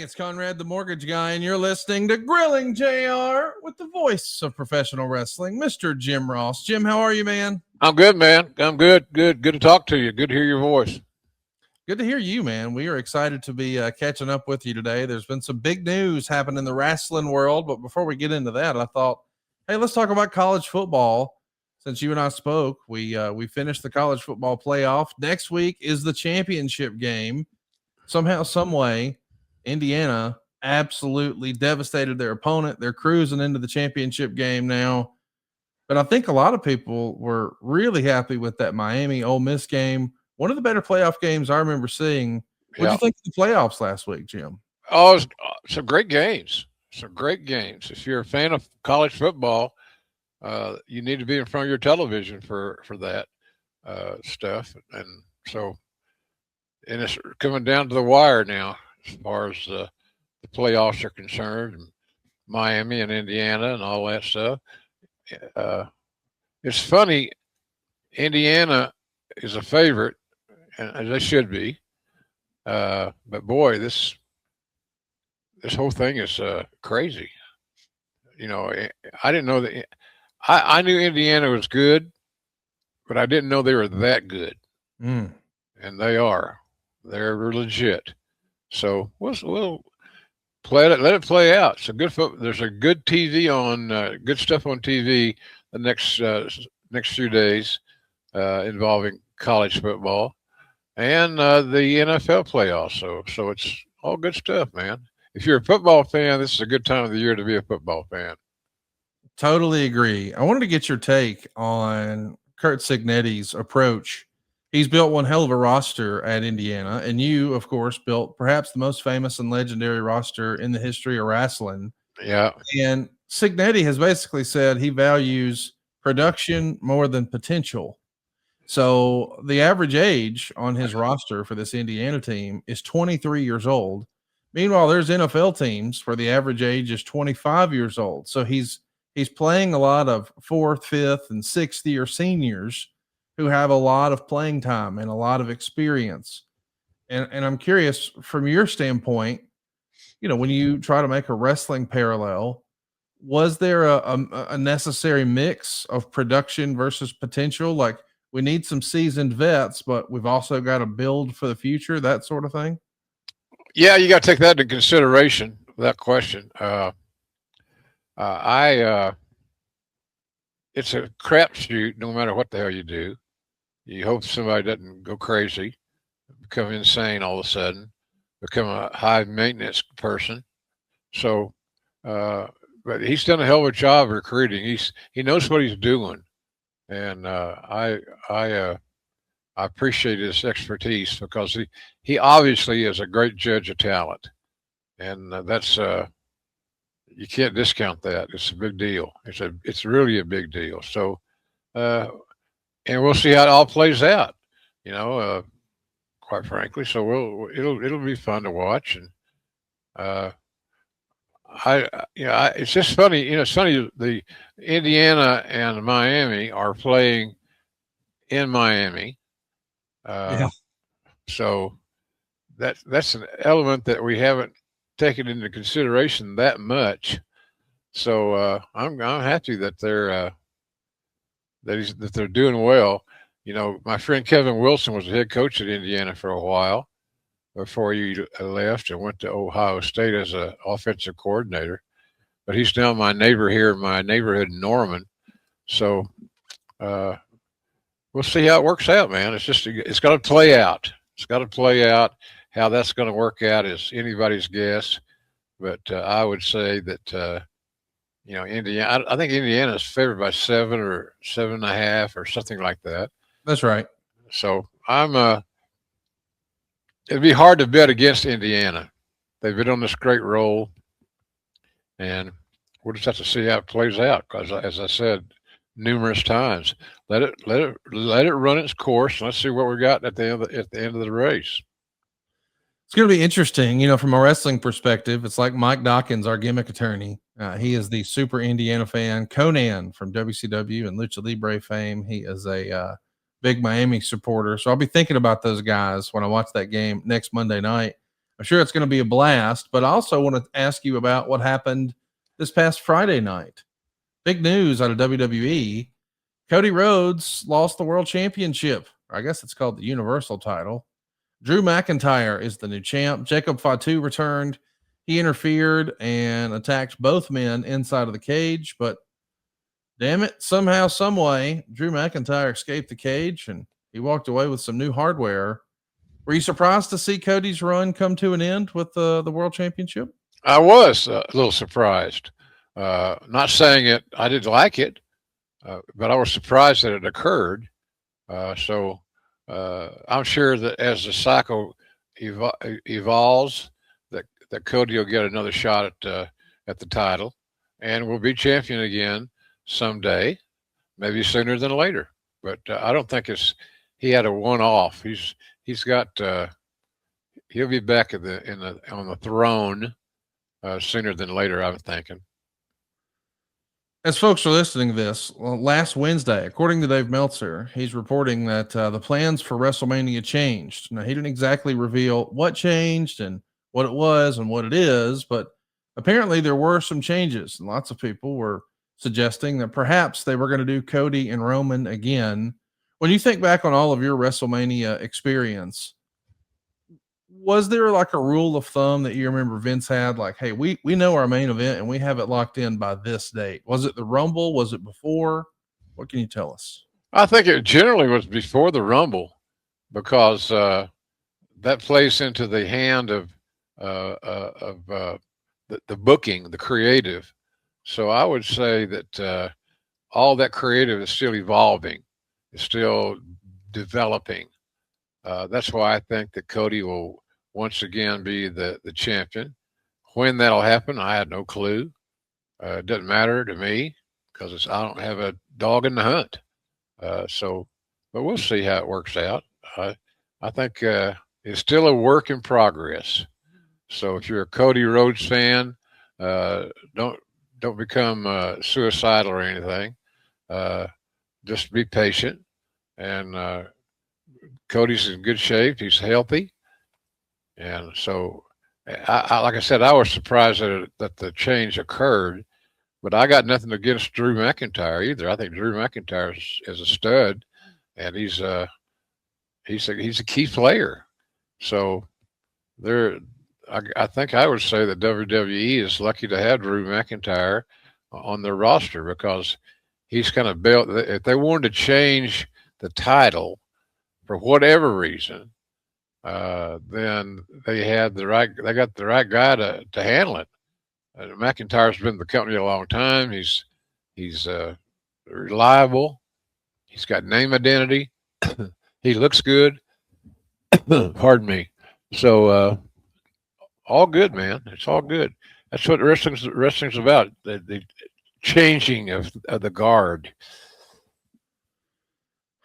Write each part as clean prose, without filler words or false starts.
it's Conrad the Mortgage Guy, and you're listening to Grilling JR with the voice of professional wrestling, Mr. Jim Ross. Jim, how are you, man? I'm good, man. I'm good. Good to talk to you. Good to hear your voice. Good to hear you, man. We are excited to be catching up with you today. There's been some big news happening in the wrestling world, but before we get into that, I thought, hey, let's talk about college football. Since you and I spoke, we finished the college football playoff. Next week is the championship game. Somehow, some way, Indiana absolutely devastated their opponent. They're cruising into the championship game now. But I think a lot of people were really happy with that Miami Ole Miss game. One of the better playoff games I remember seeing. What did you think of the playoffs last week, Jim? Oh, some great games. Some great games. If you're a fan of college football, you need to be in front of your television for that stuff. And it's coming down to the wire now as far as the playoffs are concerned, and Miami and Indiana and all that stuff. It's funny, Indiana is a favorite, and they should be. But boy, this whole thing is crazy. You know, I didn't know that. I knew Indiana was good, but I didn't know they were that good. And they are. They're legit. So we'll play it. Let it play out. So good. There's a good TV on. Good stuff on TV the next few days involving college football and the NFL playoffs. So it's all good stuff, man. If you're a football fan, this is a good time of the year to be a football fan. Totally agree. I wanted to get your take on Curt Cignetti's approach. He's built one hell of a roster at Indiana, and you, of course, built perhaps the most famous and legendary roster in the history of wrestling. Yeah. And Cignetti has basically said he values production more than potential. So the average age on his roster for this Indiana team is 23 years old. Meanwhile, there's NFL teams where the average age is 25 years old. So he's playing a lot of 4th, 5th, and 6th year seniors who have a lot of playing time and a lot of experience. And I'm curious, from your standpoint, you know, when you try to make a wrestling parallel, was there a necessary mix of production versus potential? Like, we need some seasoned vets, but we've also got to build for the future, that sort of thing? Yeah, you got to take that into consideration, that question. It's a crapshoot no matter what the hell you do. You hope somebody doesn't go crazy, become insane all of a sudden, become a high maintenance person. So, but he's done a hell of a job recruiting. He knows what he's doing, and I appreciate his expertise because he obviously is a great judge of talent, and that's you can't discount that. It's a big deal. It's really a big deal. So, and we'll see how it all plays out. You know, quite frankly. So it'll be fun to watch, and it's just funny. You know, it's funny. The Indiana and Miami are playing in Miami. Yeah. So that's an element that we haven't taken into consideration that much. So I'm happy that they're doing well. You know, my friend Kevin Wilson was the head coach at Indiana for a while before he left and went to Ohio State as an offensive coordinator. But he's now my neighbor here in my neighborhood in Norman. So we'll see how it works out, man. It's got to play out. It's got to play out. How that's going to work out is anybody's guess. But I would say that, you know, Indiana, I think Indiana is favored by 7 or 7.5 or something like that. That's right. So it'd be hard to bet against Indiana. They've been on this great roll, and we'll just have to see how it plays out. Because, as I said numerous times, let it run its course. And let's see what we got at the end of the race. It's going to be interesting, you know, from a wrestling perspective. It's like Mike Dawkins, our gimmick attorney. He is the super Indiana fan. Conan from WCW and Lucha Libre fame. He is a big Miami supporter. So I'll be thinking about those guys when I watch that game next Monday night. I'm sure it's going to be a blast, but I also want to ask you about what happened this past Friday night. Big news out of WWE. Cody Rhodes lost the world championship. Or I guess it's called the Universal title. Drew McIntyre is the new champ. Jacob Fatu returned. He interfered and attacked both men inside of the cage, but damn it, somehow, some way, Drew McIntyre escaped the cage and he walked away with some new hardware. Were you surprised to see Cody's run come to an end with the world championship? I was a little surprised. Not saying it, I didn't like it, but I was surprised that it occurred. So I'm sure that as the cycle evolves, that Cody will get another shot at the title, and will be champion again someday, maybe sooner than later. But I don't think he had a one-off. He's got he'll be back on the throne sooner than later, I'm thinking. As folks are listening to this, last Wednesday, according to Dave Meltzer, he's reporting that the plans for WrestleMania changed. Now, he didn't exactly reveal what changed and what it was and what it is, but apparently there were some changes. And lots of people were suggesting that perhaps they were going to do Cody and Roman again. When you think back on all of your WrestleMania experience, was there like a rule of thumb that you remember Vince had? Like, hey, we know our main event and we have it locked in by this date. Was it the Rumble? Was it before? What can you tell us? I think it generally was before the Rumble, because that plays into the hand of the booking, the creative. So I would say that all that creative is still evolving, is still developing. That's why I think that Cody will once again be the champion. When that'll happen, I had no clue. It doesn't matter to me because I don't have a dog in the hunt. But we'll see how it works out. I think it's still a work in progress. So if you're a Cody Rhodes fan, don't become suicidal or anything. Just be patient. And Cody's in good shape. He's healthy. And so, like I said, I was surprised that the change occurred, but I got nothing against Drew McIntyre either. I think Drew McIntyre is a stud, and he's a key player. So I think I would say that WWE is lucky to have Drew McIntyre on their roster, because he's kind of built. If they wanted to change the title for whatever reason, then they got the right guy to handle it. McIntyre's been in the company a long time. He's reliable. He's got name identity. He looks good. Pardon me. So all good, man. It's all good. That's what wrestling's about. The changing of the guard.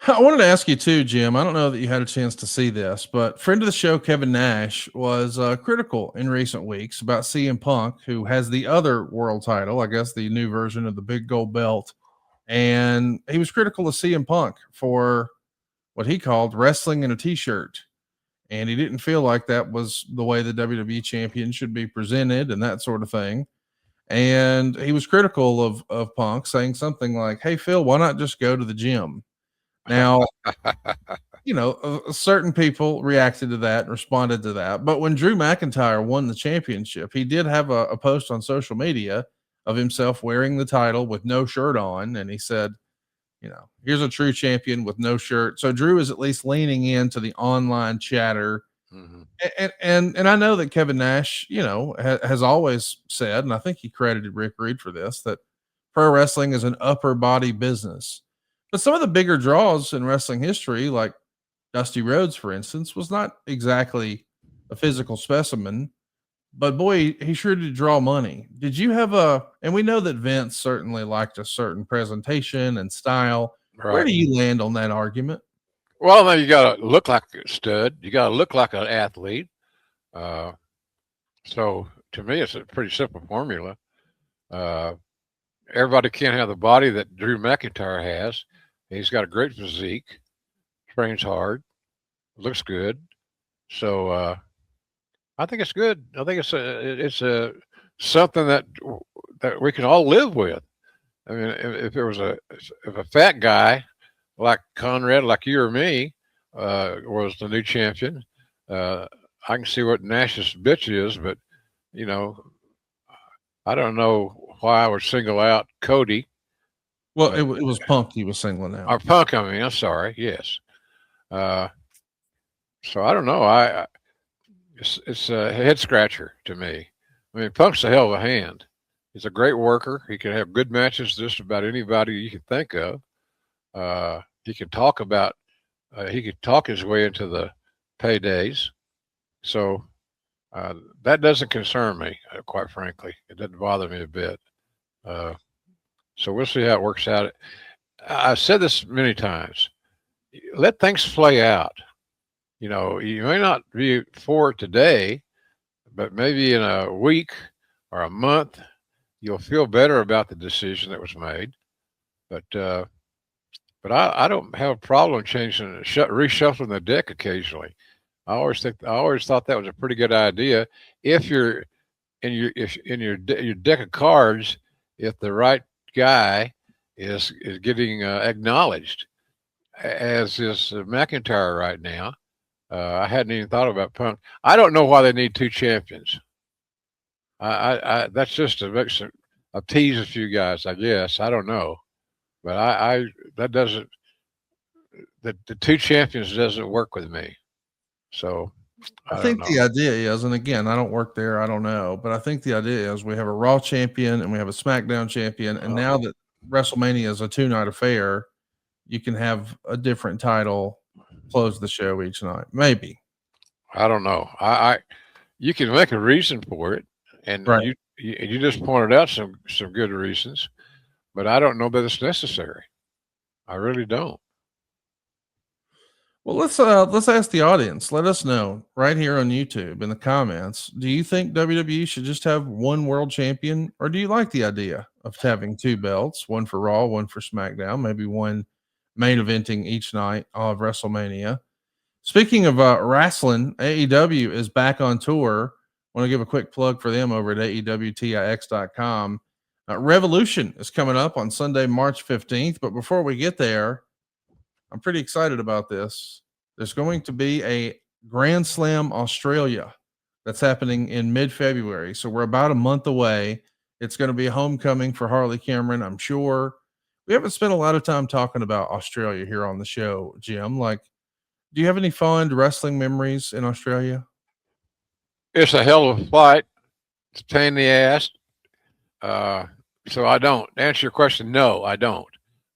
I wanted to ask you too, Jim. I don't know that you had a chance to see this, but friend of the show, Kevin Nash, was critical in recent weeks about CM Punk, who has the other world title, I guess the new version of the big gold belt. And he was critical of CM Punk for what he called wrestling in a t-shirt. And he didn't feel like that was the way the WWE champion should be presented and that sort of thing. And he was critical of Punk, saying something like, hey, Phil, why not just go to the gym? Now, certain people reacted to that and responded to that. But when Drew McIntyre won the championship, he did have a post on social media of himself wearing the title with no shirt on. And he said, here's a true champion with no shirt. So Drew is at least leaning into the online chatter. Mm-hmm. And I know that Kevin Nash, has always said, and I think he credited Rick Reed for this, that pro wrestling is an upper body business. But some of the bigger draws in wrestling history, like Dusty Rhodes, for instance, was not exactly a physical specimen, but boy, he sure did draw money. Did you have and we know that Vince certainly liked a certain presentation and style. Right. Where do you land on that argument? Well, now you got to look like a stud. You got to look like an athlete. So to me, it's a pretty simple formula. Everybody can't have the body that Drew McIntyre has. He's got a great physique, trains hard, looks good. So I think it's good. I think it's something that we can all live with. I mean, if there was if a fat guy like Conrad, like you or me, was the new champion, I can see what Nash's bitch is, but you know, I don't know why I would single out Cody. Well, it was Punk he was singling out. Or Punk, I mean, I'm sorry. Yes. So I don't know. It's a head scratcher to me. I mean, Punk's a hell of a hand. He's a great worker. He can have good matches just about anybody you can think of. He can talk about. He could talk his way into the paydays. So that doesn't concern me, quite frankly. It doesn't bother me a bit. So we'll see how it works out. I've said this many times. Let things play out. You know, you may not be for it today, but maybe in a week or a month, you'll feel better about the decision that was made. But I don't have a problem changing, reshuffling the deck occasionally. I always thought that was a pretty good idea. If you're in your deck of cards, if the right guy is getting acknowledged, as is McIntyre right now. I hadn't even thought about Punk. I don't know why they need two champions. I that's just to appease a few guys, I guess. I don't know, but that doesn't the two champions doesn't work with me. So I think the idea is, and again, I don't work there, I don't know, but I think the idea is we have a Raw champion and we have a SmackDown champion, and now that WrestleMania is a 2-night affair, you can have a different title close the show each night. Maybe. I don't know. You can make a reason for it, and right. you just pointed out some good reasons, but I don't know that it's necessary. I really don't. Well, let's ask the audience. Let us know right here on YouTube in the comments. Do you think WWE should just have one world champion, or do you like the idea of having two belts, one for Raw, one for SmackDown, maybe one main eventing each night of WrestleMania? Speaking of wrestling, AEW is back on tour. I want to give a quick plug for them over at AEWTIX.com. Revolution is coming up on Sunday, March 15th. But before we get there, I'm pretty excited about this. There's going to be a Grand Slam Australia that's happening in mid-February. So we're about a month away. It's going to be a homecoming for Harley Cameron, I'm sure. We haven't spent a lot of time talking about Australia here on the show, Jim. Like, do you have any fond wrestling memories in Australia? It's a hell of a fight. It's a pain in the ass. So I don't. To answer your question, no, I don't.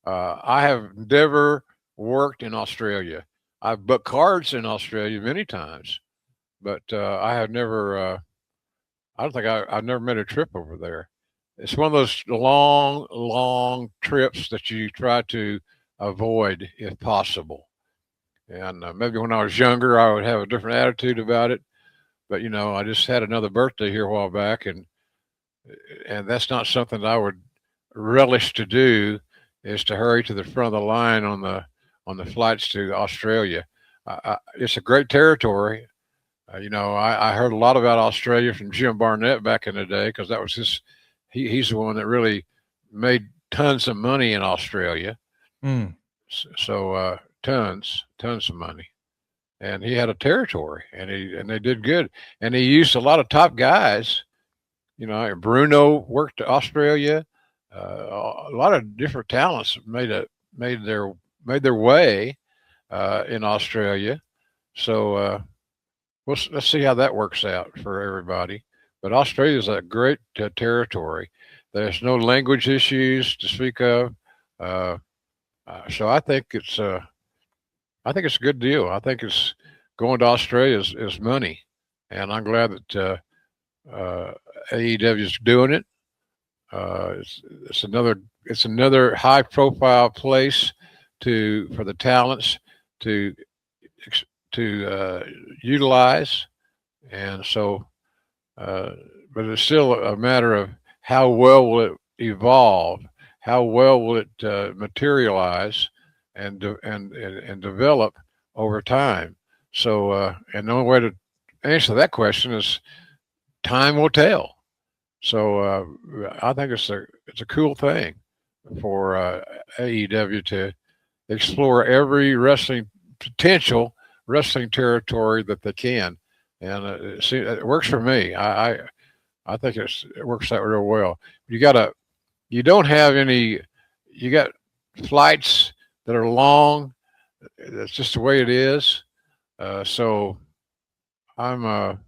I have never worked in Australia. I've booked cards in Australia many times, but I have never. I don't think I've never made a trip over there. It's one of those long trips that you try to avoid if possible. And maybe when I was younger, I would have a different attitude about it. But you know, I just had another birthday here a while back, and that's not something that I would relish to do. Is to hurry to the front of the line on the flights to Australia. It's a great territory. You know, I heard a lot about Australia from Jim Barnett back in the day because that was he's the one that really made tons of money in Australia. So tons of money, and he had a territory, and they did good, and he used a lot of top guys. You know, Bruno worked to Australia. A lot of different talents made their way in Australia. So let's see how that works out for everybody. But Australia is a great territory. There's no language issues to speak of. So I think it's a good deal. I think it's going to Australia is money, and I'm glad that AEW is doing it. It's another high profile place for the talents to utilize, and so but it's still a matter of how well will it evolve, how well will it materialize and develop over time. So and the only way to answer to that question is time will tell. So I think it's a cool thing for AEW to explore every potential wrestling territory that they can, and it works for me. I think it works out real well. You don't have any. You got flights that are long. That's just the way it is. So I'm a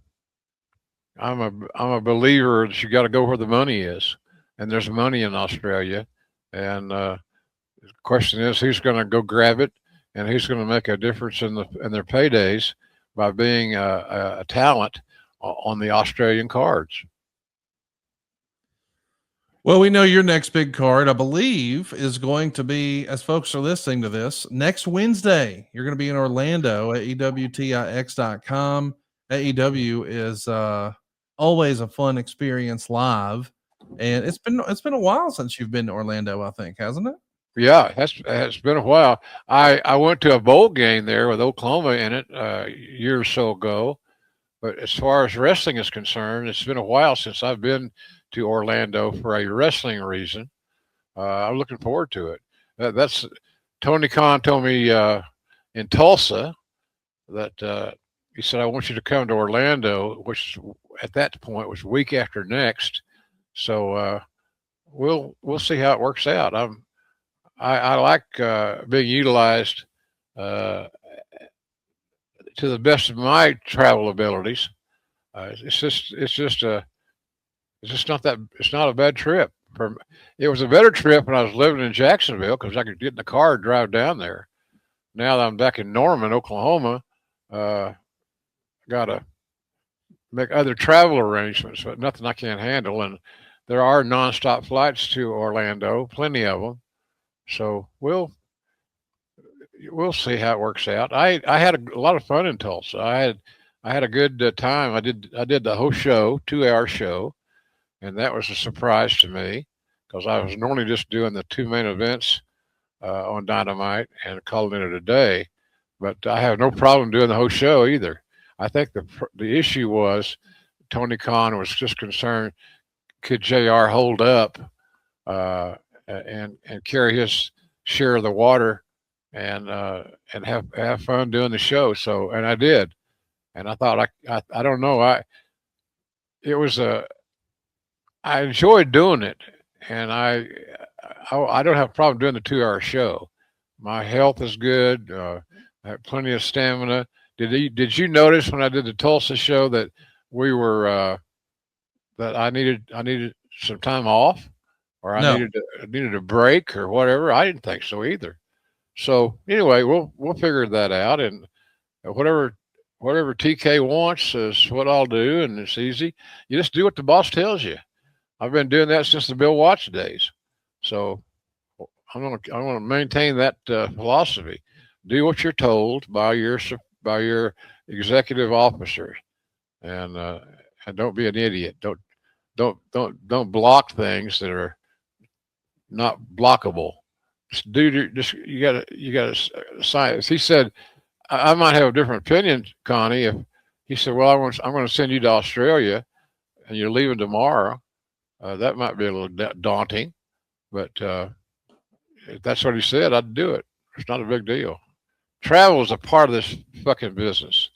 I'm a believer that you got to go where the money is, and there's money in Australia. And the question is, who's going to go grab it, and who's going to make a difference in their paydays by being a talent on the Australian cards. Well, we know your next big card, I believe, is going to be, as folks are listening to this, next Wednesday. You're going to be in Orlando at EWTIX.com. AEW is always a fun experience live, and it's been a while since you've been to Orlando, I think, hasn't it? Yeah, it's been a while. I went to a bowl game there with Oklahoma in it a year or so ago, but as far as wrestling is concerned, it's been a while since I've been to Orlando for a wrestling reason. I'm looking forward to it. That's Tony Khan told me in Tulsa that he said, I want you to come to Orlando, which at that point was week after next. So we'll see how it works out. I like being utilized to the best of my travel abilities. It's not a bad trip. It was a better trip when I was living in Jacksonville because I could get in the car and drive down there. Now that I'm back in Norman, Oklahoma, got to make other travel arrangements, but nothing I can't handle. And there are nonstop flights to Orlando, plenty of them. So we'll see how it works out. I had a lot of fun in Tulsa. I had a good time. I did the whole show, 2-hour show, and that was a surprise to me because I was normally just doing the 2 main events on Dynamite and calling it a day. But I have no problem doing the whole show either. I think the issue was Tony Khan was just concerned, could JR hold up and carry his share of the water and have fun doing the show. So, and I did. And I thought, I don't know. I enjoyed doing it, and I don't have a problem doing the 2-hour show. My health is good. I have plenty of stamina. Did you notice when I did the Tulsa show that we were that I needed some time off, or I needed a break or whatever? I didn't think so either. So anyway, we'll figure that out, and whatever TK wants is what I'll do, and it's easy. You just do what the boss tells you. I've been doing that since the Bill Watts days, so I'm gonna maintain that philosophy. Do what you're told by your executive officer, and don't be an idiot. Don't block things that are not blockable. You gotta sign. He said, I might have a different opinion, Connie. If he said, well, I'm going to send you to Australia, and you're leaving tomorrow, that might be a little daunting. But if that's what he said, I'd do it. It's not a big deal. Travel is a part of this fucking business.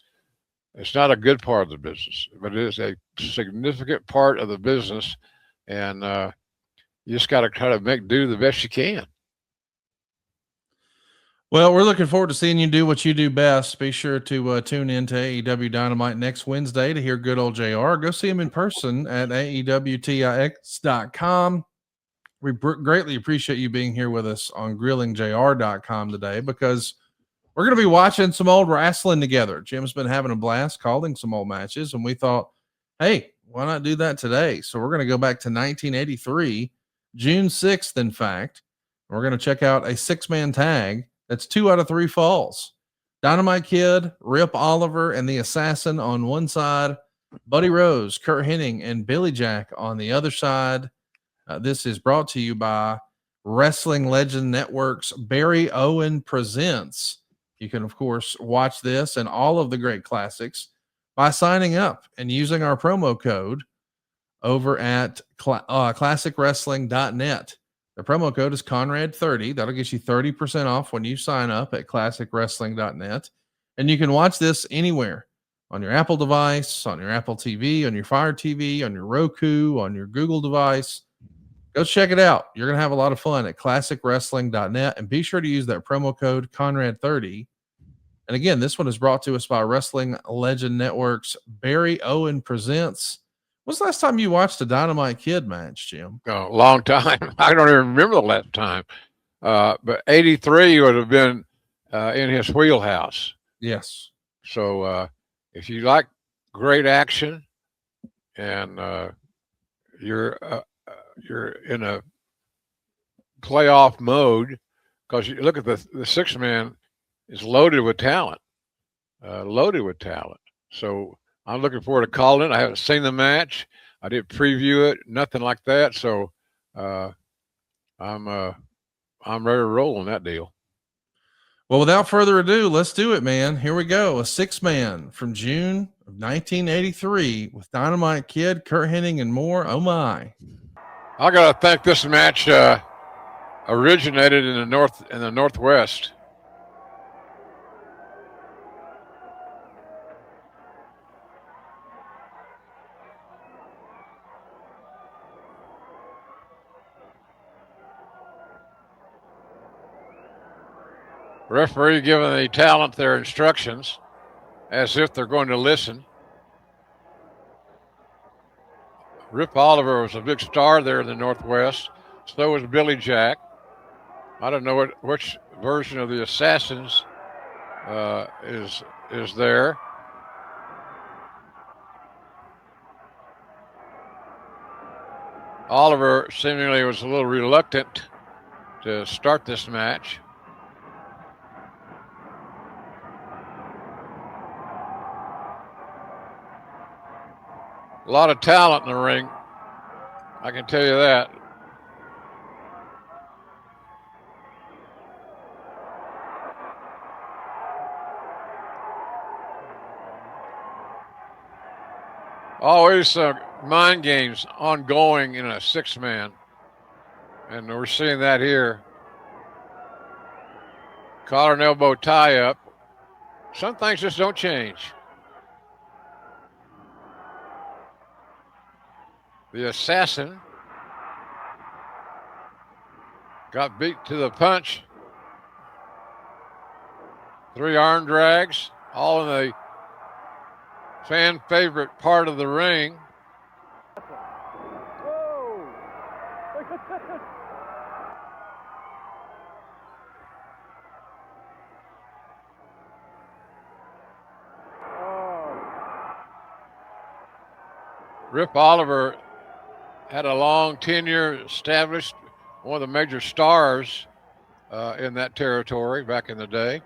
It's not a good part of the business, but it is a significant part of the business, and you just got to try to make do the best you can. Well, we're looking forward to seeing you do what you do best. Be sure to tune in to AEW Dynamite next Wednesday to hear good old JR. Go see him in person at AEWTIX.com. We greatly appreciate you being here with us on GrillingJR.com today, because we're going to be watching some old wrestling together. Jim's been having a blast calling some old matches, and we thought, hey, why not do that today? So we're going to go back to 1983, June 6th, in fact. We're going to check out a 6-man tag. That's 2 out of 3 falls. Dynamite Kid, Rip Oliver, and the Assassin on one side. Cody Rhodes, Curt Hennig, and Billy Jack on the other side. This is brought to you by Wrestling Legend Network's Barry Owen Presents. You can, of course, watch this and all of the great classics by signing up and using our promo code over at classicwrestling.net. The promo code is Conrad30. That'll get you 30% off when you sign up at classicwrestling.net. And you can watch this anywhere on your Apple device, on your Apple TV, on your Fire TV, on your Roku, on your Google device. Go check it out. You're going to have a lot of fun at classicwrestling.net. And be sure to use that promo code Conrad30. And again, this one is brought to us by Wrestling Legend Network's Barry Owen Presents. When's the last time you watched a Dynamite Kid match, Jim? Oh, long time. I don't even remember the last time. But 83 would have been in his wheelhouse. Yes. So if you like great action and you're in a playoff mode, because you look at the 6-man is loaded with talent. So I'm looking forward to calling it. I haven't seen the match. I didn't preview it, nothing like that. So I'm ready to roll on that deal. Well, without further ado, let's do it, man. Here we go. A 6-man from June of 1983 with Dynamite Kid, Curt Hennig, and more. Oh my! I gotta think this match originated in the Northwest. Referee giving the talent their instructions as if they're going to listen. Rip Oliver was a big star there in the Northwest. So was Billy Jack. I don't know which version of the Assassins is there. Oliver seemingly was a little reluctant to start this match. A lot of talent in the ring, I can tell you that. Always mind games ongoing in a 6-man, and we're seeing that here. Collar and elbow tie up. Some things just don't change. The Assassin got beat to the punch. 3 arm drags, all in the fan favorite part of the ring. Rip Oliver had a long tenure, established, one of the major stars in that territory back in the day.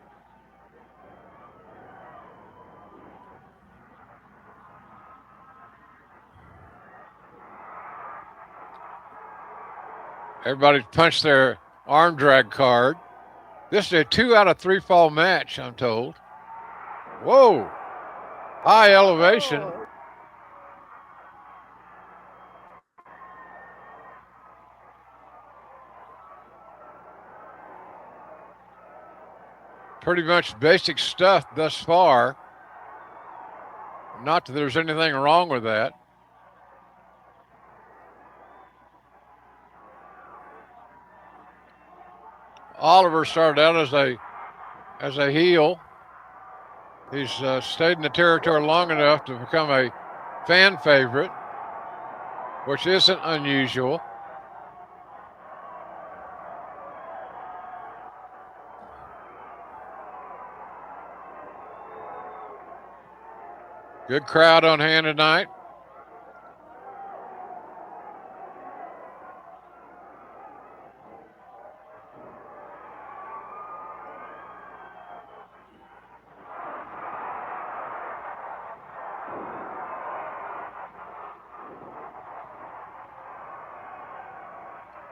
Everybody punched their arm drag card. This is a 2 out of 3 fall match, I'm told. Whoa, high elevation. Pretty much basic stuff thus far. Not that there's anything wrong with that. Oliver started out as a heel. He's stayed in the territory long enough to become a fan favorite, which isn't unusual. Good crowd on hand tonight.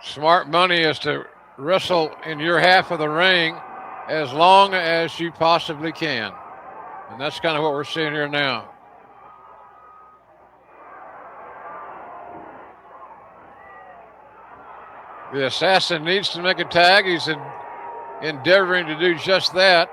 Smart money is to wrestle in your half of the ring as long as you possibly can. And that's kind of what we're seeing here now. The assassin needs to make a tag. He's endeavoring to do just that.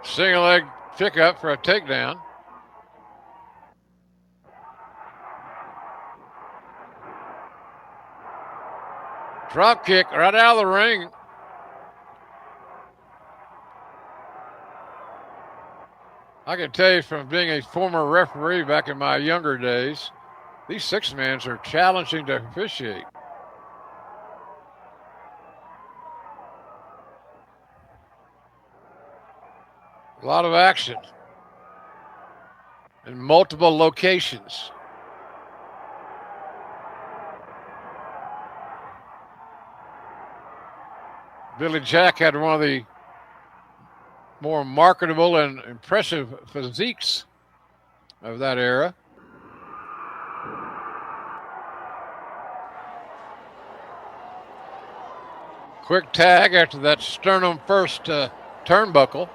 Single leg pickup for a takedown. Drop kick right out of the ring. I can tell you from being a former referee back in my younger days, these six-mans are challenging to officiate. A lot of action in multiple locations. Billy Jack had one of the more marketable and impressive physiques of that era. Quick tag after that sternum first turnbuckle.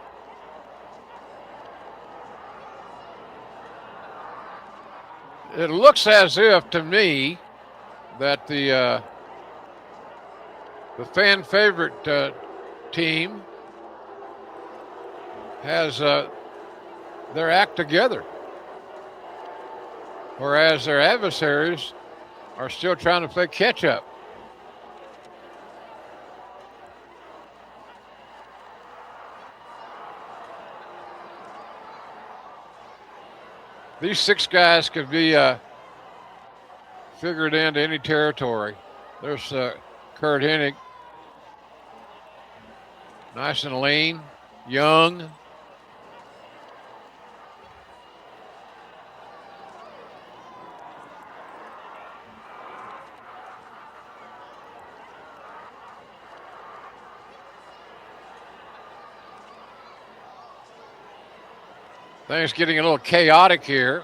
It looks as if, to me, that the fan favorite team has their act together, whereas their adversaries are still trying to play catch up. These six guys could be figured into any territory. There's Kurt Hennig, nice and lean, young. Things getting a little chaotic here.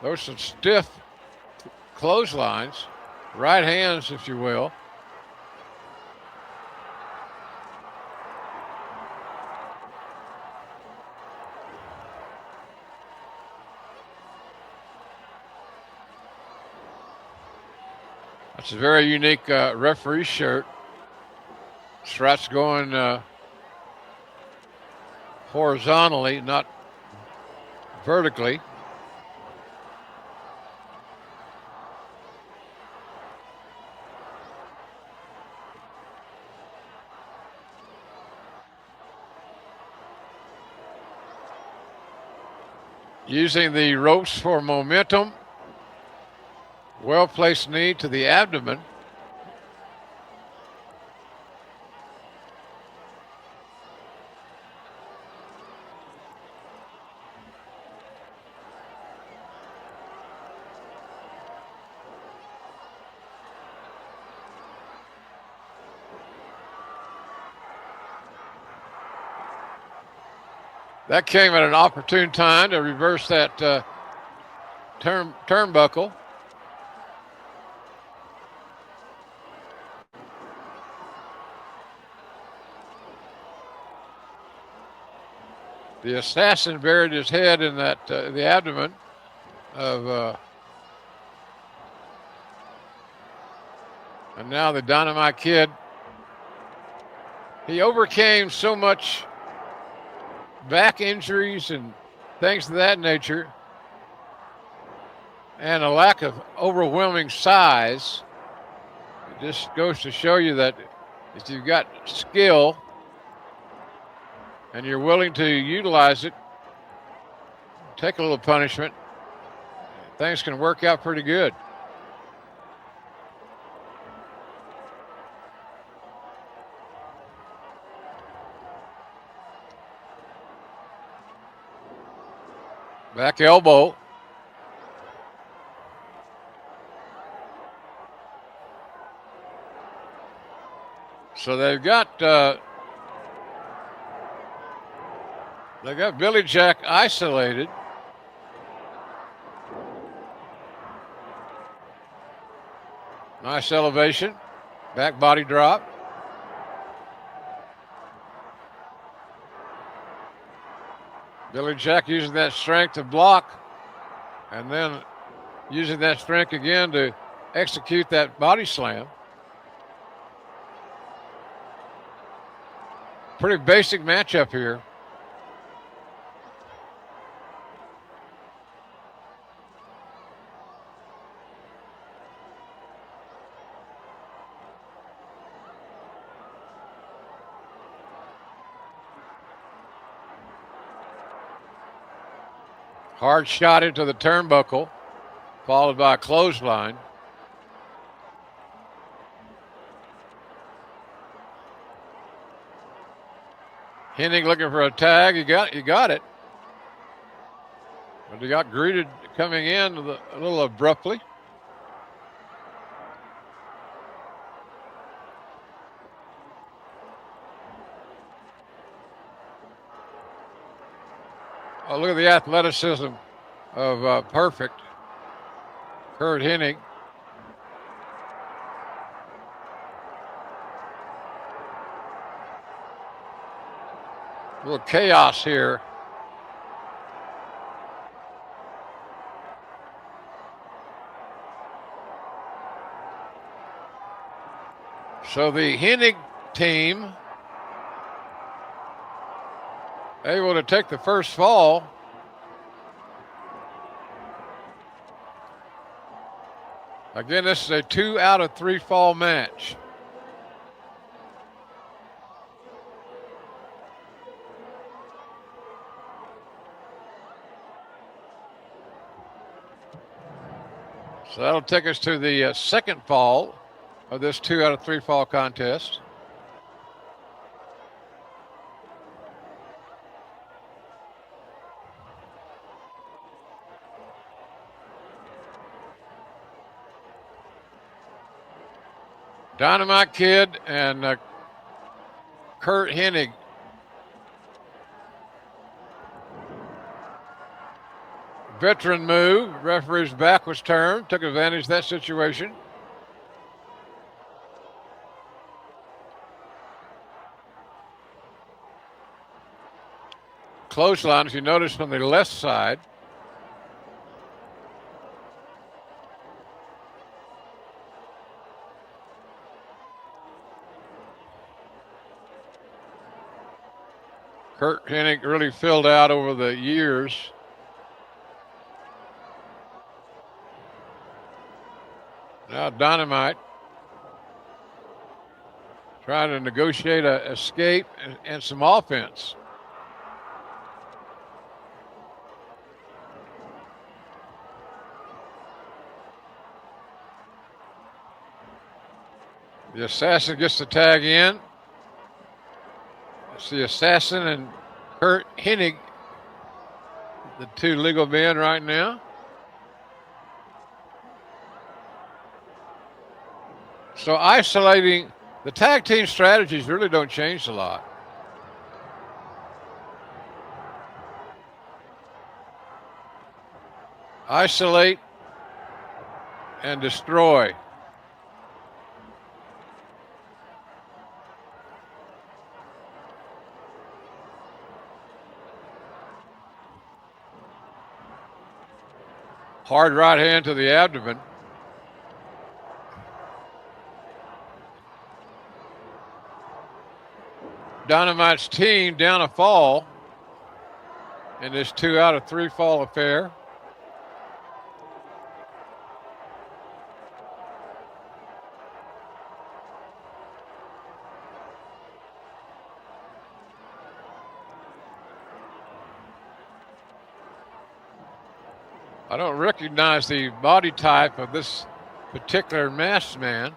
Those some stiff clotheslines, right hands, if you will. That's a very unique referee shirt. Stripes going horizontally, not vertically. Using the ropes for momentum. Well-placed knee to the abdomen. That came at an opportune time to reverse that turnbuckle. The assassin buried his head in that the abdomen of, and now the Dynamite Kid. He overcame so much back injuries and things of that nature, and a lack of overwhelming size. It just goes to show you that if you've got skill and you're willing to utilize it, take a little punishment, things can work out pretty good. Back elbow. So they've got Billy Jack isolated. Nice elevation, back body drop. Billy Jack using that strength to block, and then using that strength again to execute that body slam. Pretty basic matchup here. Hard shot into the turnbuckle, followed by a clothesline. Hennig looking for a tag. He got it. But he got greeted coming in a little abruptly. Oh, look at the athleticism of Perfect. Curt Hennig. A little chaos here. So the Hennig team able to take the first fall. Again, this is a 2 out of 3 fall match. So that'll take us to the second fall of this 2 out of 3 fall contest. Dynamite Kid and Curt Hennig. Veteran move. Referee's back was turned. Took advantage of that situation. Clothesline, if you notice, from the left side. Curt Hennig really filled out over the years. Now Dynamite trying to negotiate an escape and some offense. The Assassin gets the tag in. It's the Assassin and Curt Hennig, the two legal men right now. So isolating, the tag team strategies really don't change a lot. Isolate and destroy. Hard right hand to the abdomen. Dynamite's team down a fall in this 2 out of 3 fall affair. I don't recognize the body type of this particular masked man,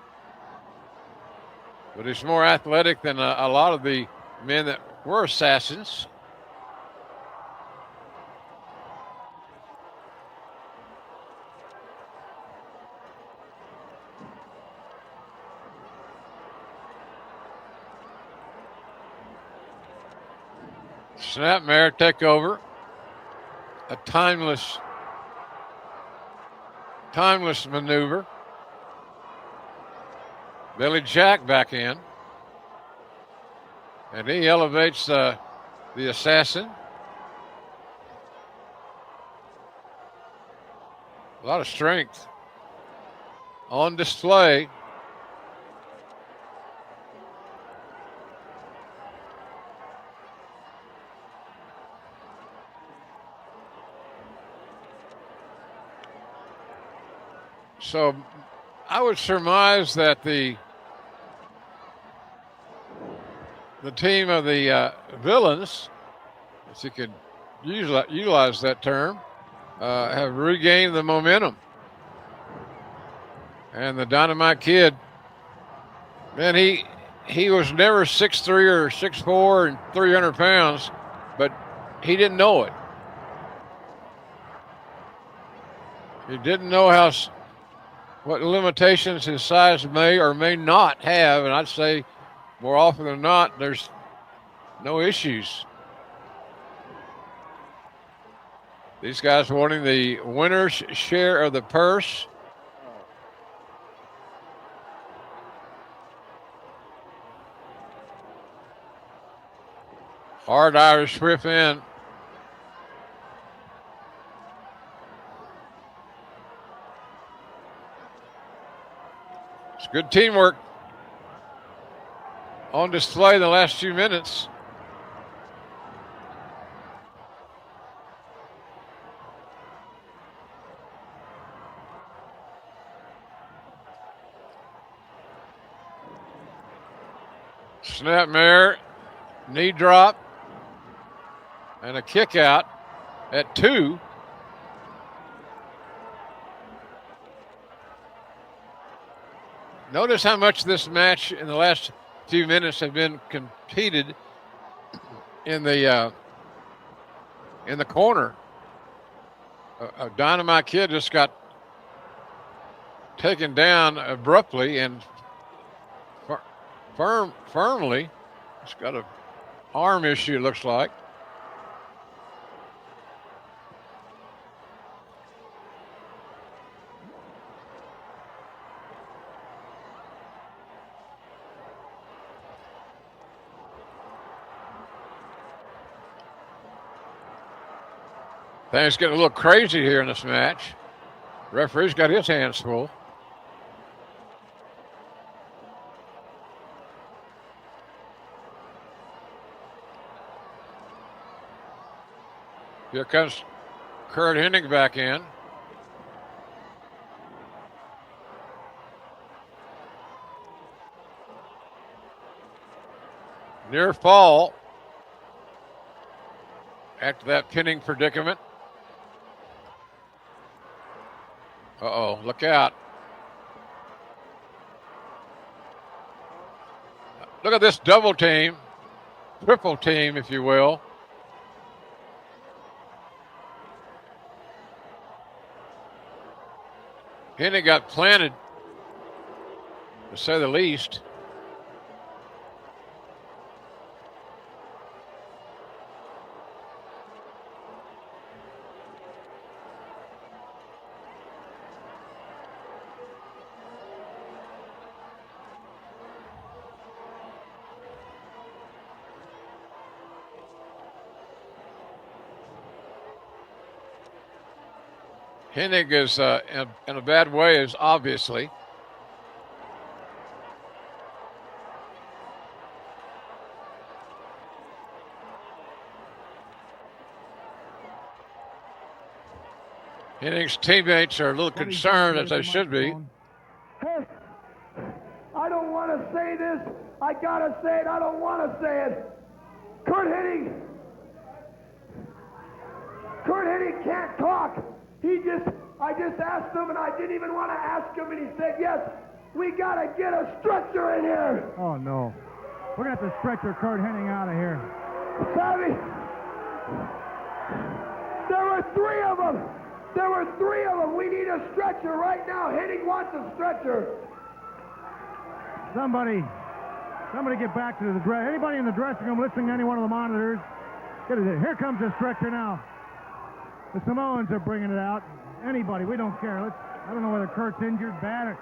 but he's more athletic than a lot of the men that were assassins. Snapmare takeover. A timeless maneuver. Billy Jack back in. And he elevates the assassin. A lot of strength on display. So I would surmise that the team of the villains, if you could utilize that term, have regained the momentum. And the Dynamite Kid, man, he was never 6'3" or 6'4" and 300 pounds, but he didn't know it. He didn't know what limitations his size may or may not have, and I'd say more often than not, there's no issues. These guys wanting the winner's share of the purse. Hard Irish whip in. It's good teamwork on display in the last few minutes. Snapmare, knee drop, and a kick out at 2. Notice how much this match in the last few minutes have been competed in the corner. A Dynamite Kid just got taken down abruptly and firmly. He's got an arm issue, it looks like. Things getting a little crazy here in this match. Referee's got his hands full. Here comes Curt Hennig back in. Near fall after that pinning predicament. Uh-oh, look out. Look at this double team, triple team, if you will. Hennig got planted, to say the least. Hennig is in a bad way, is obviously. Hennig's teammates are a little concerned, as they should be. Hey, I don't want to say this. I gotta say it. I don't want to say it. Curt Hennig can't talk. I just asked him, and I didn't even want to ask him, and he said, yes, we got to get a stretcher in here. Oh, no. We're going to have to stretcher Curt Hennig out of here. Savvy, there were 3 of them. There were 3 of them. We need a stretcher right now. Hennig wants a stretcher. Somebody get back to the dress. Anybody in the dressing room listening to any one of the monitors, Here comes the stretcher now. The Samoans are bringing it out. Anybody, we don't care. I don't know whether Kurt's injured, bad, or...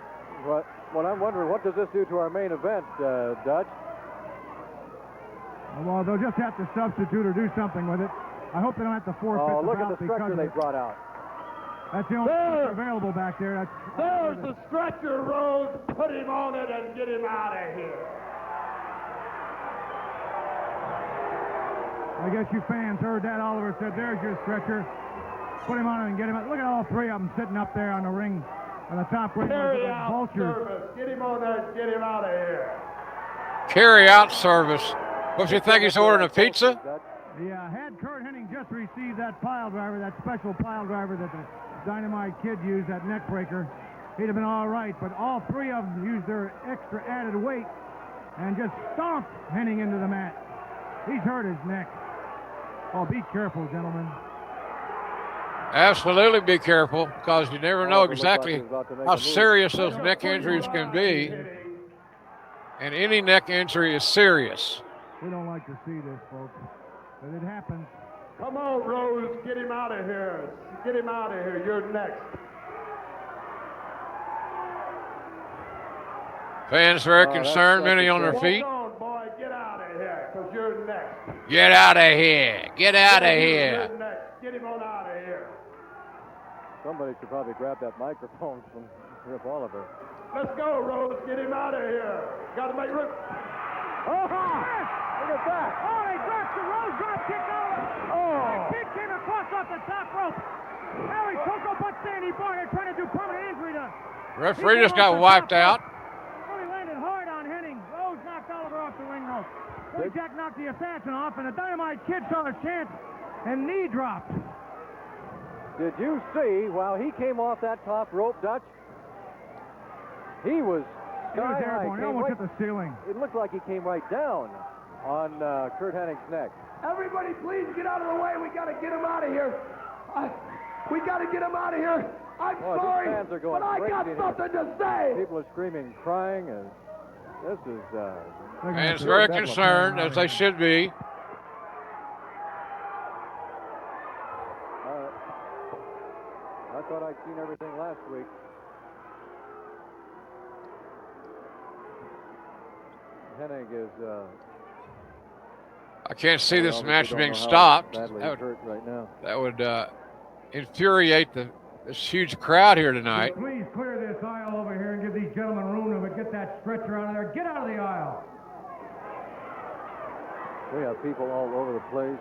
What I'm wondering, what does this do to our main event, Dutch? Well, they'll just have to substitute or do something with it. I hope they don't have to forfeit the look at bout the stretcher they brought out. That's the only thing available back there. There's the stretcher, Rhodes. Put him on it and get him out of here. I guess you fans heard that. Oliver said, there's your stretcher. Put him on it and get him out. Look at all three of them sitting up there on the ring, on the top ring. Carry out vultures. service. Get him on there and get him out of here. Carry out service. What, you think he's ordering a pizza? Yeah, had Curt Hennig just received that pile driver, that special pile driver that the Dynamite kid used, that neck breaker, he'd have been all right. But all three of them used their extra added weight and just stomped Hennig into the mat. He's hurt his neck. Oh, be careful, gentlemen. Absolutely be careful, because you never know exactly how serious those neck injuries can be. And any neck injury is serious. We don't like to see this, folks, but it happens. Come on, Rose, get him out of here. Get him out of here. You're next. Fans very concerned, many on their feet. Hold on, boy, get out of here, because you're next. Get out of here. Get out of here. You're next. Get him on out of here. Somebody should probably grab that microphone from Rip Oliver. Let's go, Rose. Get him out of here. Got to make room. Oh, look at that. Oh, they dropped the Rose drop kick out. That kick came across off the top rope. Now he took up on Sandy Bar. They're trying to do permanent injury to. Referee just got wiped out. Really landed hard on Hennig. Rose knocked Oliver off the ring rope. Billy Jack knocked the assassin off, and the Dynamite kid saw a chance and knee dropped. Did you see, while he came off that top rope, Dutch, he was sky high. He almost hit the ceiling. It looked like he came right down on Curt Hennig's neck. Everybody, please get out of the way. We got to get him out of here. We got to get him out of here. I'm sorry, these fans are going but I got crazy. something to say. People are screaming, crying, and this is... Fans very concerned, as they should be. I thought I'd seen everything last week. Hennig is... I can't see this match being stopped. Badly hurt right now. That would infuriate this huge crowd here tonight. Please clear this aisle over here and give these gentlemen room to get that stretcher out of there. Get out of the aisle. We have people all over the place.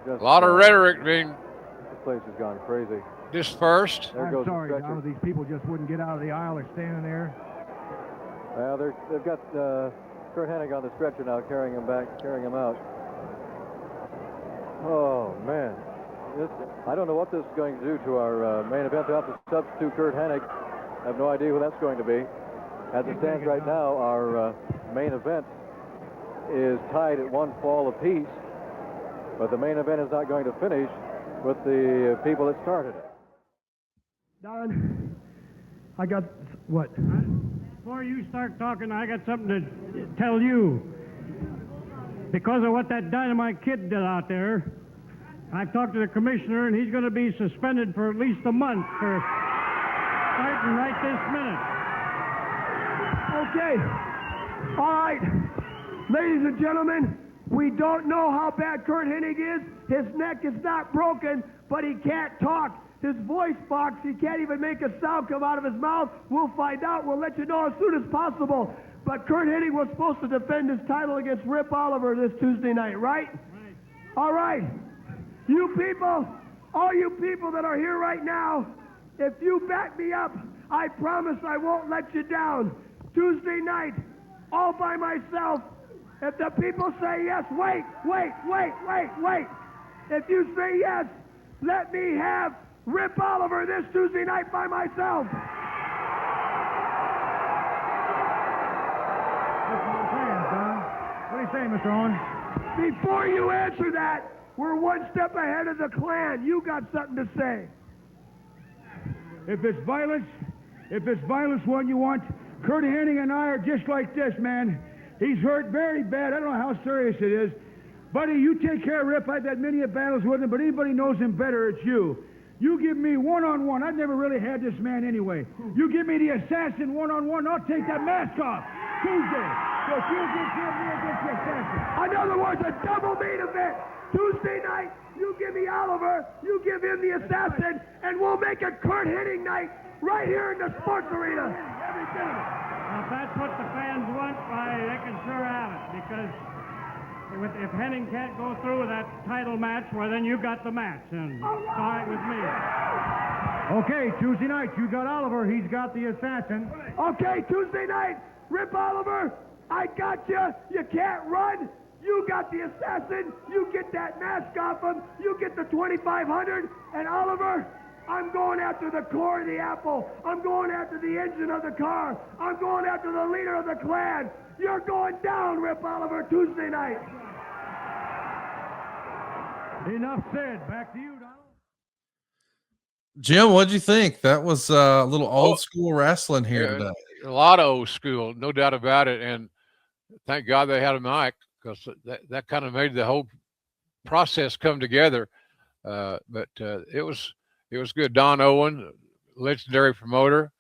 Just, A lot of rhetoric being this place has gone crazy. dispersed. There I'm goes sorry, the stretcher. Donald, these people just wouldn't get out of the aisle. They're standing there. Well, they've got Curt Hennig on the stretcher now, carrying him out. Oh, man. I don't know what this is going to do to our main event. They'll have to substitute Curt Hennig. I have no idea who that's going to be. As it stands right now, our main event is tied at 1 fall apiece, but the main event is not going to finish with the people that started it. Don, I got what? Before you start talking, I got something to tell you. Because of what that Dynamite kid did out there, I've talked to the commissioner, and he's going to be suspended for at least a month for starting right this minute. Okay. All right. Ladies and gentlemen, we don't know how bad Curt Hennig is. His neck is not broken, but he can't talk. His voice box, he can't even make a sound come out of his mouth. We'll find out. We'll let you know as soon as possible. But Curt Hennig was supposed to defend his title against Rip Oliver this Tuesday night, right? All right. You people, all you people that are here right now, if you back me up, I promise I won't let you down. Tuesday night, all by myself. If the people say yes, wait. If you say yes, let me have Rip Oliver this Tuesday night by myself. What do you say, Mr. Owen? Before you answer that, we're one step ahead of the Klan. You got something to say. If it's violence one you want, Curt Hennig and I are just like this, man. He's hurt very bad. I don't know how serious it is, Buddy, you take care of Rip. I've had many battles with him, but anybody knows him better, it's you. You give me one-on-one. I've never really had this man anyway. You give me the assassin one-on-one, I'll take that mask off Tuesday. So if you give me against the assassin. In other words, a double main event. Tuesday night, you give me Oliver, you give him the assassin, and we'll make a Curt Hennig night right here in the sports arena. Now, if that's what the fans want, why, they can sure have it, because if Hennig can't go through with that title match, well, then you got the match, and it's all right with me. Okay, Tuesday night, you got Oliver, he's got the assassin. Okay, Tuesday night, Rip Oliver, I got you. You can't run. You got the assassin. You get that mask off him. You get the 2,500. And Oliver, I'm going after the core of the apple. I'm going after the engine of the car. I'm going after the leader of the clan. You're going down, Rip Oliver, Tuesday night. Enough said. Back to you, Donald. Jim, what'd you think? That was a little old school wrestling here today. A lot of old school, no doubt about it. And thank God they had a mic, because that kind of made the whole process come together. But it was good. Don Owen, legendary promoter,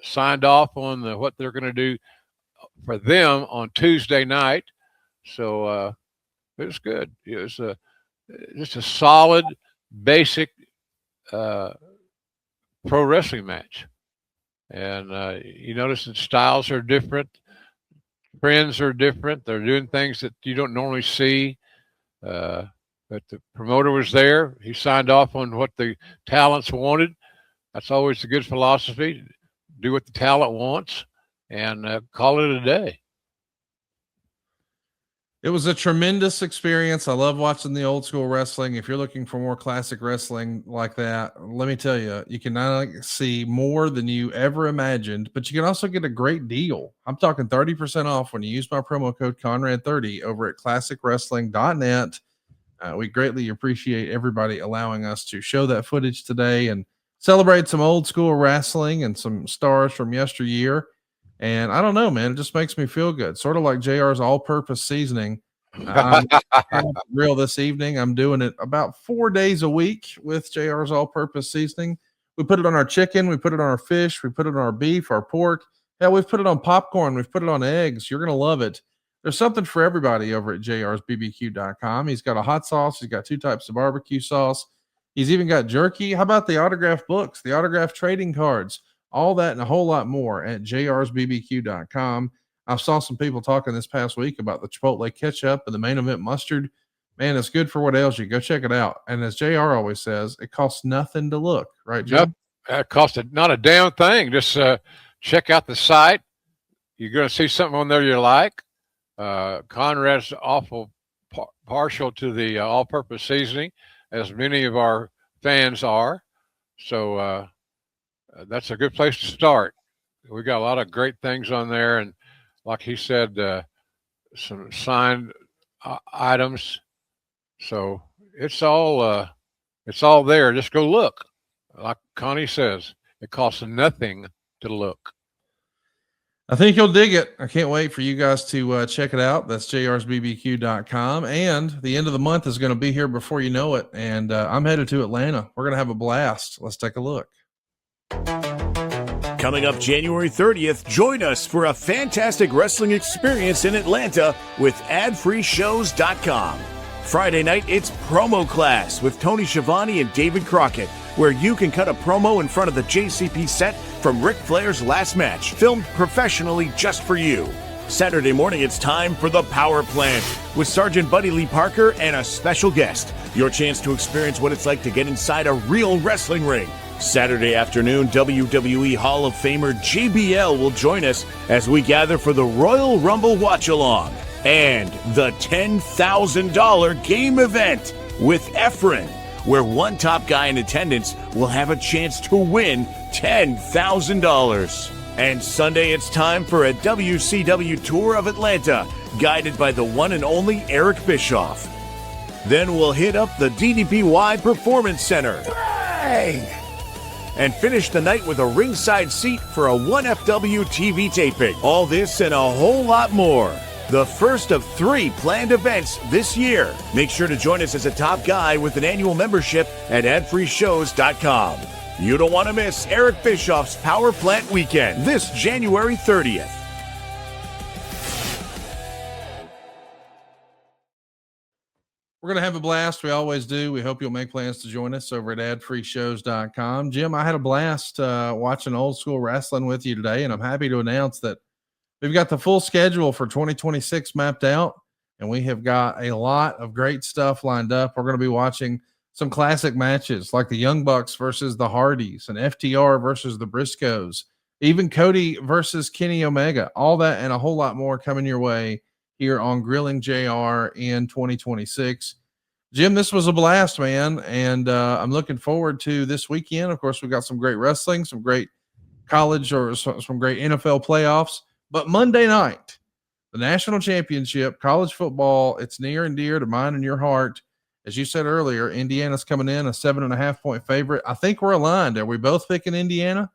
signed off on what they're going to do for them on Tuesday night. So it was good. It was just a solid, basic pro wrestling match. And you notice that styles are different, trends are different. They're doing things that you don't normally see. But the promoter was there. He signed off on what the talents wanted. That's always a good philosophy. Do what the talent wants and call it a day. It was a tremendous experience. I love watching the old school wrestling. If you're looking for more classic wrestling like that, let me tell you, you can not only see more than you ever imagined, but you can also get a great deal. I'm talking 30% off when you use my promo code Conrad30 over at classicwrestling.net. We greatly appreciate everybody allowing us to show that footage today and celebrate some old school wrestling and some stars from yesteryear. And I don't know, man, it just makes me feel good. Sort of like JR's all-purpose seasoning. I'm real this evening. I'm doing it about 4 days a week with JR's all-purpose seasoning. We put it on our chicken. We put it on our fish. We put it on our beef, our pork. Hell, we've put it on popcorn. We've put it on eggs. You're going to love it. There's something for everybody over at jrsbbq.com. He's got a hot sauce. He's got 2 types of barbecue sauce. He's even got jerky. How about the autographed books, the autographed trading cards? All that and a whole lot more at jrsbbq.com. I saw some people talking this past week about the Chipotle ketchup and the main event mustard. Man, it's good for what ails you. Go check it out. And as JR always says, it costs nothing to look, right, Jim? Yep. It costs not a damn thing. Just check out the site. You're going to see something on there you like. Conrad's awful partial to the all-purpose seasoning, as many of our fans are. So that's a good place to start. We got a lot of great things on there, and like he said, some signed items. So it's all there. Just go look. Like Connie says, it costs nothing to look. I think you'll dig it. I can't wait for you guys to check it out. That's jrsbbq.com. And the end of the month is going to be here before you know it. And I'm headed to Atlanta. We're going to have a blast. Let's take a look. Coming up January 30th, join us for a fantastic wrestling experience in Atlanta with adfreeshows.com. Friday night, it's Promo Class with Tony Schiavone and David Crockett, where you can cut a promo in front of the JCP set from Ric Flair's last match, filmed professionally just for you. Saturday morning, it's time for The Power Plant with Sergeant Buddy Lee Parker and a special guest. Your chance to experience what it's like to get inside a real wrestling ring. Saturday afternoon, WWE Hall of Famer JBL will join us as we gather for the Royal Rumble Watch-Along and the $10,000 game event with Efren, where one top guy in attendance will have a chance to win $10,000. And Sunday, it's time for a WCW tour of Atlanta, guided by the one and only Eric Bischoff. Then we'll hit up the DDPY Performance Center. Bang! And finish the night with a ringside seat for a 1FW TV taping. All this and a whole lot more the first of 3 planned events this year. Make sure to join us as a top guy with an annual membership at adfreeshows.com. You don't want to miss Eric Bischoff's Power Plant Weekend this January 30th. We're going to have a blast. We always do. We hope you'll make plans to join us over at adfreeshows.com. Jim, I had a blast watching old school wrestling with you today, and I'm happy to announce that we've got the full schedule for 2026 mapped out, and we have got a lot of great stuff lined up. We're going to be watching some classic matches like the Young Bucks versus the Hardys and FTR versus the Briscoes, even Cody versus Kenny Omega, all that and a whole lot more coming your way here on Grilling JR in 2026. Jim, this was a blast, man, and I'm looking forward to this weekend. Of course, we've got some great wrestling, some great college or some great NFL playoffs, but Monday night, the national championship, college football, it's near and dear to mine and your heart. As you said earlier, Indiana's coming in a 7.5-point favorite. I think we're aligned. Are we both picking Indiana?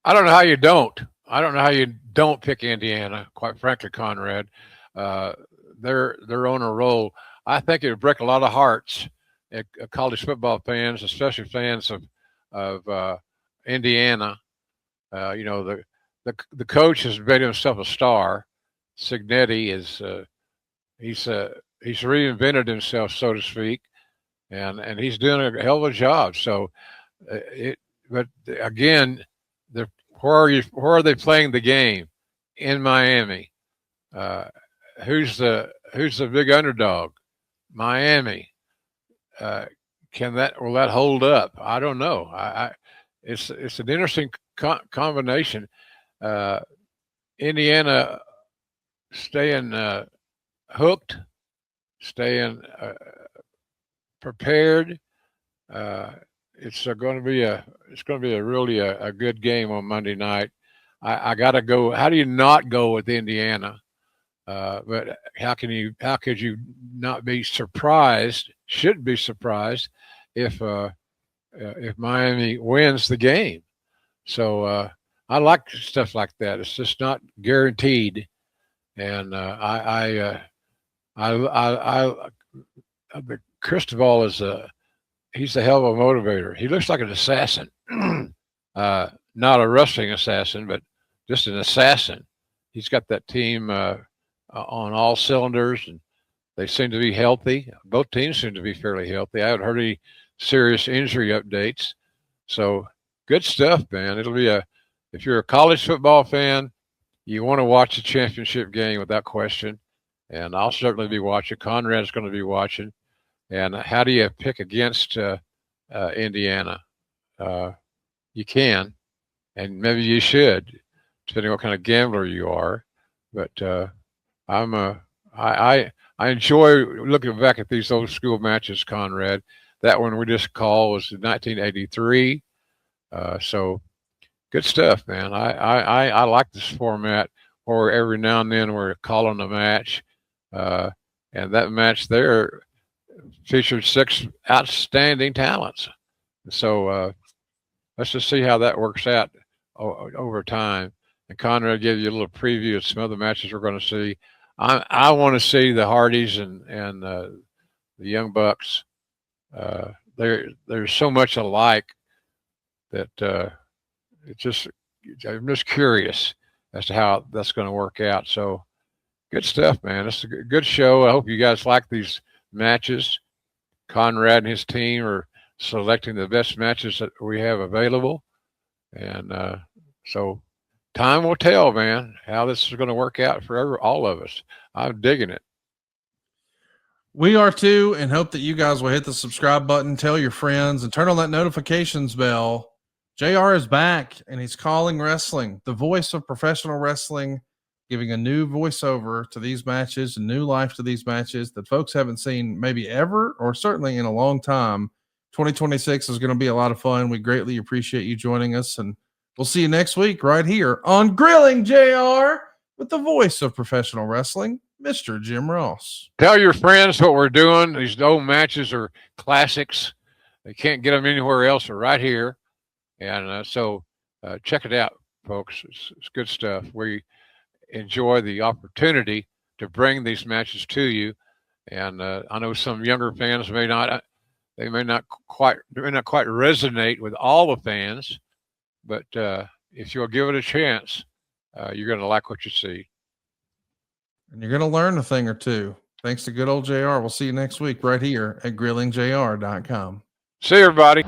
I don't know how you don't. I don't know how you don't pick Indiana, quite frankly, Conrad. They're on a roll. I think it would break a lot of hearts at college football fans, especially fans of Indiana. The coach has made himself a star. Signetti is he's reinvented himself, so to speak, and he's doing a hell of a job. So, but again, where are they playing the game? In Miami. Who's the big underdog? Miami. Will that hold up? I don't know. It's an interesting combination. Indiana staying hooked, staying prepared. It's going to be a really good game on Monday night. I got to go. How do you not go with Indiana? But how could you not be surprised? Should be surprised if Miami wins the game. So I like stuff like that. It's just not guaranteed, and the Cristobal he's a hell of a motivator. He looks like an assassin, not a wrestling assassin, but just an assassin. He's got that team on all cylinders, and they seem to be healthy. Both teams seem to be fairly healthy. I haven't heard any serious injury updates. So good stuff, man. It'll be if you're a college football fan, you want to watch the championship game without question. And I'll certainly be watching. Conrad's going to be watching. And how do you pick against Indiana? You can, and maybe you should, depending on what kind of gambler you are. But I enjoy looking back at these old school matches, Conrad. That one we just called was 1983. So good stuff, man. I like this format where every now and then we're calling a match. And that match there featured 6 outstanding talents. So let's just see how that works out over time. And Conrad gave you a little preview of some other matches we're going to see. I want to see the Hardys and the Young Bucks. They're so much alike that I'm just curious as to how that's going to work out. So good stuff, man. It's a good show. I hope you guys like these matches. Conrad and his team are selecting the best matches that we have available. And so time will tell, man, how this is going to work out for all of us. I'm digging it. We are too, and hope that you guys will hit the subscribe button, tell your friends, and turn on that notifications bell. JR is back, and he's calling wrestling, the voice of professional wrestling, giving a new voiceover to these matches and new life to these matches that folks haven't seen maybe ever or certainly in a long time. 2026 is going to be a lot of fun. We greatly appreciate you joining us, and we'll see you next week right here on Grilling JR with the voice of professional wrestling, Mr. Jim Ross. Tell your friends what we're doing. These old matches are classics. They can't get them anywhere else. They're right here. And so check it out, folks. It's good stuff. We enjoy the opportunity to bring these matches to you. And I know some younger fans may not quite resonate with all the fans, but if you'll give it a chance, you're going to like what you see. And you're going to learn a thing or two. Thanks to good old JR. We'll see you next week right here at grillingjr.com. See you, everybody.